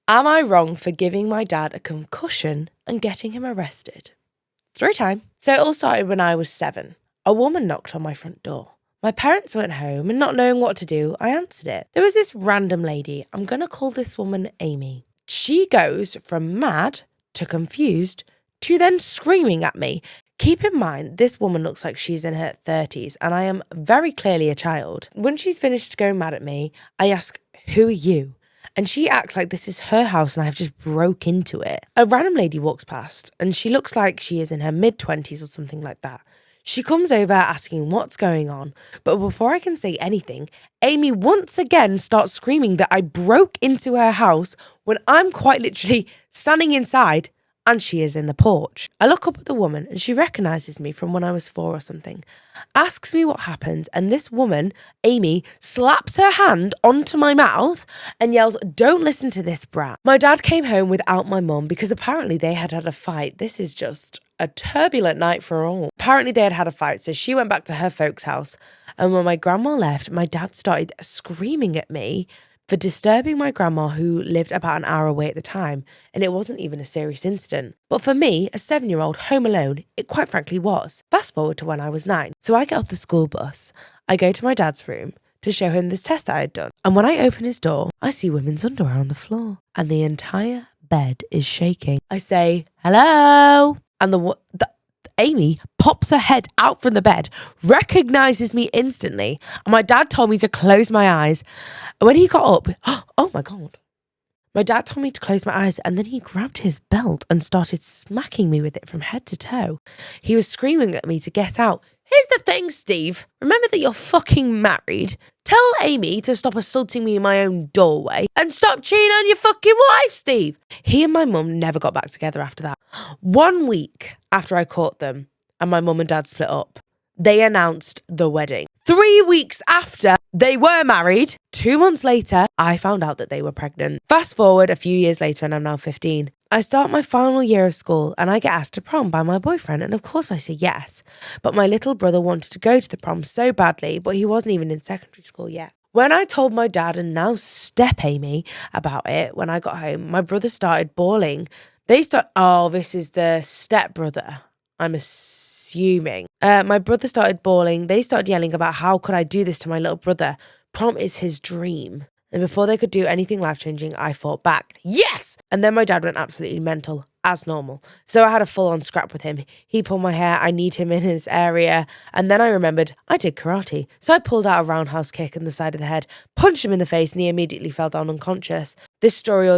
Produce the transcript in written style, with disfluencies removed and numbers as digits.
Am I wrong for giving my dad a concussion and getting him arrested? Story time. So it all started when I was 7. A woman knocked on my front door. My parents weren't home and not knowing what to do, I answered it. There was this random lady. I'm going to call this woman Amy. She goes from mad to confused to then screaming at me. Keep in mind, this woman looks like she's in her 30s and I am very clearly a child. When she's finished going mad at me, I ask, "Who are you?" And she acts like this is her house and I have just broke into it. A random lady walks past and she looks like she is in her mid-20s or something like that. She comes over asking what's going on, but before I can say anything, Amy once again starts screaming that I broke into her house when I'm quite literally standing inside and she is in the porch. I look up at the woman and she recognises me from when I was 4 or something, asks me what happened, and this woman, Amy, slaps her hand onto my mouth and yells, "Don't listen to this brat." My dad came home without my mum because apparently they had had a fight. This is just a turbulent night for all. Apparently they had had a fight, so she went back to her folks' house, and when my grandma left, my dad started screaming at me for disturbing my grandma, who lived about an hour away at the time, and it wasn't even a serious incident. But for me, a 7-year-old home alone, it quite frankly was. Fast forward to when I was 9. So I get off the school bus, I go to my dad's room to show him this test that I had done. And when I open his door, I see women's underwear on the floor and the entire bed is shaking. I say, "Hello?" And Amy pops her head out from the bed, recognises me instantly, and my dad told me to close my eyes. And when he got up, oh my God. My dad told me to close my eyes, and then he grabbed his belt and started smacking me with it from head to toe. He was screaming at me to get out. Here's the thing, Steve. Remember that you're fucking married. Tell Amy to stop assaulting me in my own doorway and stop cheating on your fucking wife, Steve. He and my mum never got back together after that. 1 week after I caught them and my mum and dad split up, they announced the wedding. 3 weeks after they were married, 2 months later, I found out that they were pregnant. Fast forward a few years later and I'm now 15. I start my final year of school and I get asked to prom by my boyfriend, and of course I say yes. But my little brother wanted to go to the prom so badly, but he wasn't even in secondary school yet. When I told my dad and now step Amy about it when I got home, my brother started bawling. This is the step brother, I'm assuming. My brother started bawling. They started yelling about how could I do this to my little brother. Prom is his dream. And before they could do anything life-changing, I fought back. Yes! And then my dad went absolutely mental, as normal. So I had a full-on scrap with him. He pulled my hair, I kneed him in his area, and then I remembered I did karate. So I pulled out a roundhouse kick in the side of the head, punched him in the face, and he immediately fell down unconscious. This story